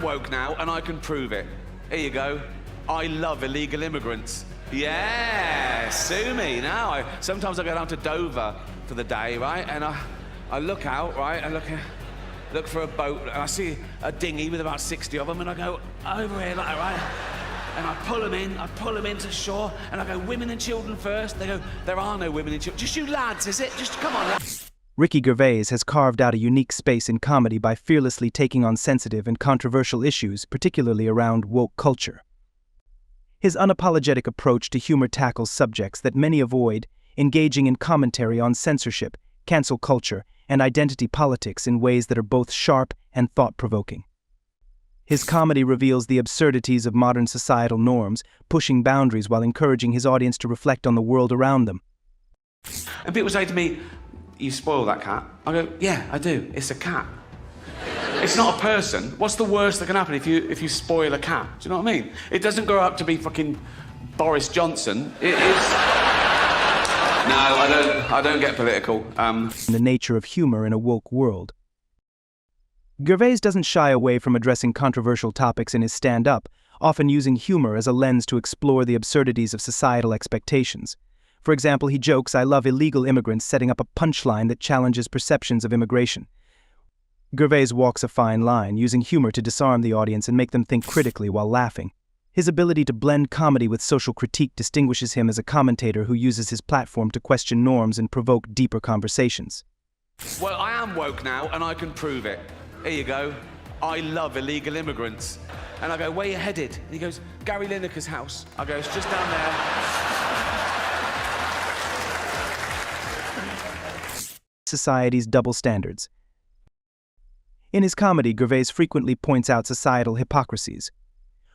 woke now, and I can prove it. Here you go. I love illegal immigrants. Yeah, sue me now. Sometimes I go down to Dover for the day, right? And I look out, right? I look for a boat, and I see a dinghy with about 60 of them, and I go over here, like, right? And I pull them into shore, and I go, women and children first. They go, there are no women and children. Just you lads, is it? Just come on, lads. Ricky Gervais has carved out a unique space in comedy by fearlessly taking on sensitive and controversial issues, particularly around woke culture. His unapologetic approach to humor tackles subjects that many avoid, engaging in commentary on censorship, cancel culture, and identity politics in ways that are both sharp and thought-provoking. His comedy reveals the absurdities of modern societal norms, pushing boundaries while encouraging his audience to reflect on the world around them. And people say to me, you spoil that cat. I go, yeah, I do. It's a cat. It's not a person. What's the worst that can happen if you spoil a cat? Do you know what I mean? It doesn't grow up to be fucking Boris Johnson. It is... No, I don't get political. The nature of humor in a woke world. Gervais doesn't shy away from addressing controversial topics in his stand-up, often using humor as a lens to explore the absurdities of societal expectations. For example, he jokes, "I love illegal immigrants," setting up a punchline that challenges perceptions of immigration. Gervais walks a fine line, using humor to disarm the audience and make them think critically while laughing. His ability to blend comedy with social critique distinguishes him as a commentator who uses his platform to question norms and provoke deeper conversations. Well, I am woke now, and I can prove it. Here you go. I love illegal immigrants. And I go, where you headed? And he goes, Gary Lineker's house. I go, it's just down there. Society's double standards. In his comedy, Gervais frequently points out societal hypocrisies.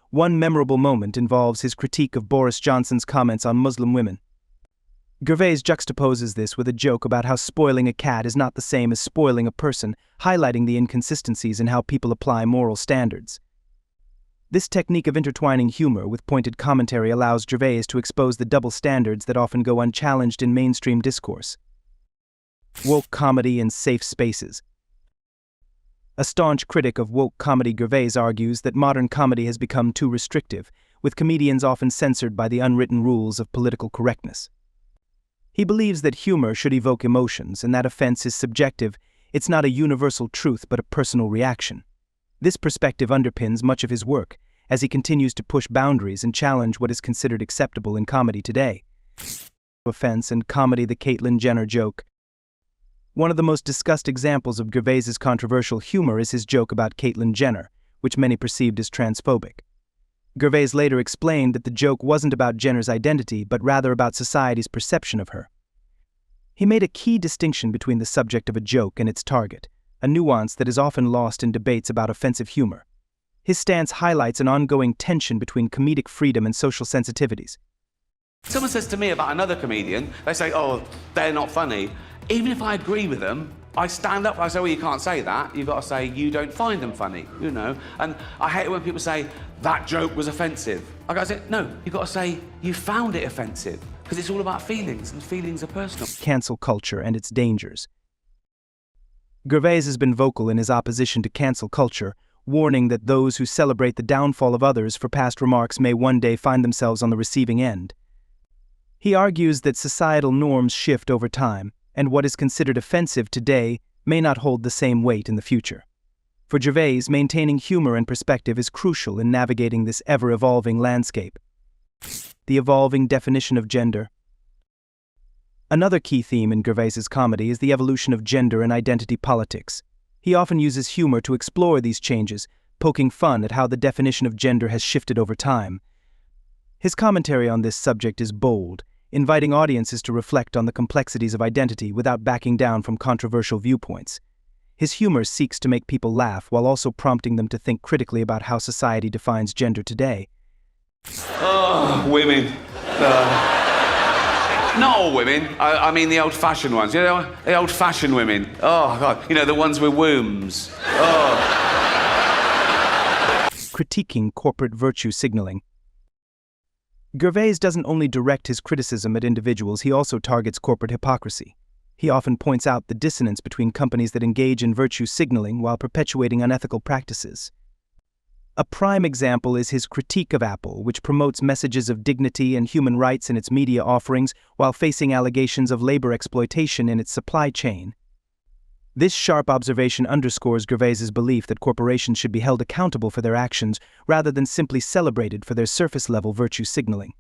One memorable moment involves his critique of Boris Johnson's comments on Muslim women. Gervais juxtaposes this with a joke about how spoiling a cat is not the same as spoiling a person, highlighting the inconsistencies in how people apply moral standards. This technique of intertwining humor with pointed commentary allows Gervais to expose the double standards that often go unchallenged in mainstream discourse. Woke comedy in safe spaces. A staunch critic of woke comedy, Gervais argues that modern comedy has become too restrictive, with comedians often censored by the unwritten rules of political correctness. He believes that humor should evoke emotions, and that offense is subjective. It's not a universal truth but a personal reaction. This perspective underpins much of his work, as he continues to push boundaries and challenge what is considered acceptable in comedy today. Offense and comedy. The Caitlyn Jenner joke. One of the most discussed examples of Gervais's controversial humor is his joke about Caitlyn Jenner, which many perceived as transphobic. Gervais later explained that the joke wasn't about Jenner's identity, but rather about society's perception of her. He made a key distinction between the subject of a joke and its target, a nuance that is often lost in debates about offensive humor. His stance highlights an ongoing tension between comedic freedom and social sensitivities. Someone says to me about another comedian, they say, oh, they're not funny. Even if I agree with them, I stand up, I say, well, you can't say that. You've got to say, you don't find them funny, you know? And I hate it when people say, that joke was offensive. I gotta say, no, you've got to say, you found it offensive, because it's all about feelings, and feelings are personal. Cancel culture and its dangers. Gervais has been vocal in his opposition to cancel culture, warning that those who celebrate the downfall of others for past remarks may one day find themselves on the receiving end. He argues that societal norms shift over time, and what is considered offensive today may not hold the same weight in the future. For Gervais, maintaining humor and perspective is crucial in navigating this ever-evolving landscape. The evolving definition of gender. Another key theme in Gervais's comedy is the evolution of gender and identity politics. He often uses humor to explore these changes, poking fun at how the definition of gender has shifted over time. His commentary on this subject is bold, inviting audiences to reflect on the complexities of identity without backing down from controversial viewpoints. His humor seeks to make people laugh while also prompting them to think critically about how society defines gender today. Oh, women. Not all women. I mean the old-fashioned ones. You know, the old-fashioned women. Oh, God. You know, the ones with wombs. Oh. Critiquing corporate virtue signaling. Gervais doesn't only direct his criticism at individuals, he also targets corporate hypocrisy. He often points out the dissonance between companies that engage in virtue signaling while perpetuating unethical practices. A prime example is his critique of Apple, which promotes messages of dignity and human rights in its media offerings while facing allegations of labor exploitation in its supply chain. This sharp observation underscores Gervais's belief that corporations should be held accountable for their actions rather than simply celebrated for their surface-level virtue signaling.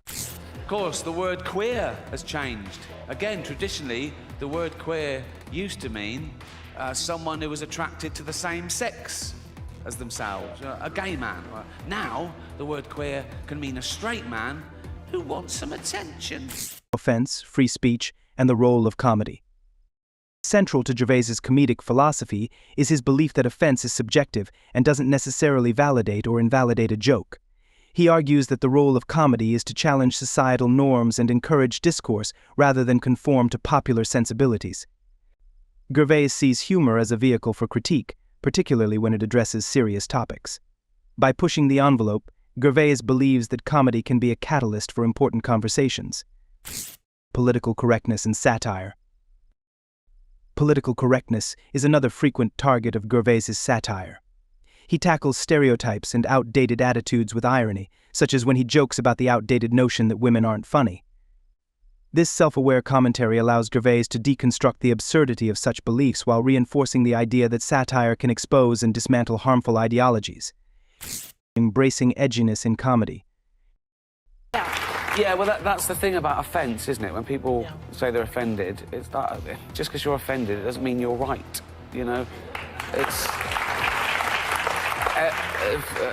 Of course, the word queer has changed. Again, traditionally, the word queer used to mean someone who was attracted to the same sex as themselves, a gay man. Now, the word queer can mean a straight man who wants some attention. Offense, free speech, and the role of comedy. Central to Gervais's comedic philosophy is his belief that offense is subjective and doesn't necessarily validate or invalidate a joke. He argues that the role of comedy is to challenge societal norms and encourage discourse rather than conform to popular sensibilities. Gervais sees humor as a vehicle for critique, particularly when it addresses serious topics. By pushing the envelope, Gervais believes that comedy can be a catalyst for important conversations. Political correctness and satire. Political correctness is another frequent target of Gervais's satire. He tackles stereotypes and outdated attitudes with irony, such as when he jokes about the outdated notion that women aren't funny. This self-aware commentary allows Gervais to deconstruct the absurdity of such beliefs while reinforcing the idea that satire can expose and dismantle harmful ideologies. Embracing edginess in comedy. Yeah, well, that's the thing about offence, isn't it? When people say they're offended, it's that just because you're offended, it doesn't mean you're right, you know? It's...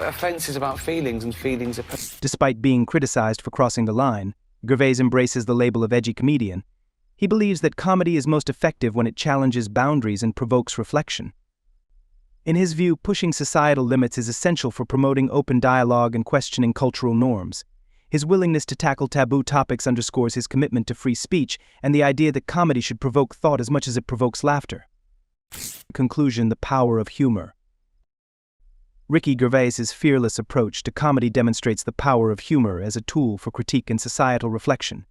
offence is about feelings, and feelings are... Despite being criticized for crossing the line, Gervais embraces the label of edgy comedian. He believes that comedy is most effective when it challenges boundaries and provokes reflection. In his view, pushing societal limits is essential for promoting open dialogue and questioning cultural norms. His willingness to tackle taboo topics underscores his commitment to free speech and the idea that comedy should provoke thought as much as it provokes laughter. Conclusion: the power of humor. Ricky Gervais's fearless approach to comedy demonstrates the power of humor as a tool for critique and societal reflection.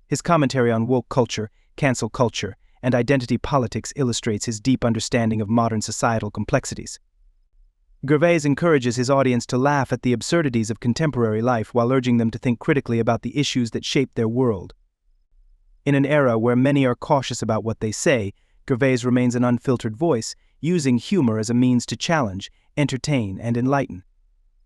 His commentary on woke culture, cancel culture, and identity politics illustrates his deep understanding of modern societal complexities. Gervais encourages his audience to laugh at the absurdities of contemporary life while urging them to think critically about the issues that shape their world. In an era where many are cautious about what they say, Gervais remains an unfiltered voice, using humor as a means to challenge, entertain, and enlighten.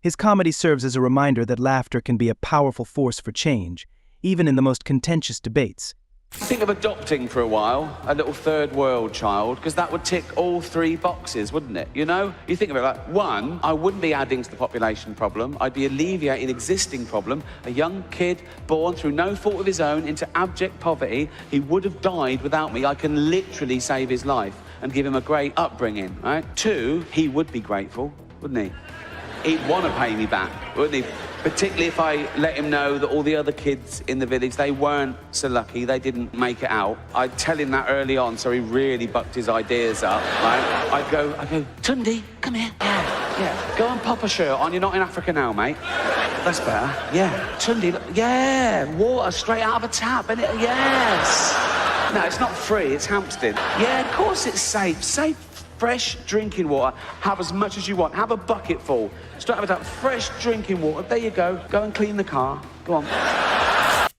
His comedy serves as a reminder that laughter can be a powerful force for change, even in the most contentious debates. Think of adopting for a while a little third world child, because that would tick all three boxes, wouldn't it? You know? You think of it like, one, I wouldn't be adding to the population problem, I'd be alleviating an existing problem. A young kid born through no fault of his own into abject poverty, he would have died without me. I can literally save his life and give him a great upbringing, right? Two, he would be grateful, wouldn't he? He'd want to pay me back, wouldn't he? Particularly if I let him know that all the other kids in the village, they weren't so lucky, they didn't make it out. I'd tell him that early on, so he really bucked his ideas up, right? I'd go, Tundi, come here. Yeah, go and pop a shirt on, you're not in Africa now, mate. That's better. Yeah, Tundi, look, yeah, water straight out of a tap, innit? Yes. No, it's not free, it's Hampstead. Yeah, of course it's safe. Safe, fresh drinking water. Have as much as you want. Have a bucket full. Straight out of that fresh drinking water. There you go. Go and clean the car. Go on.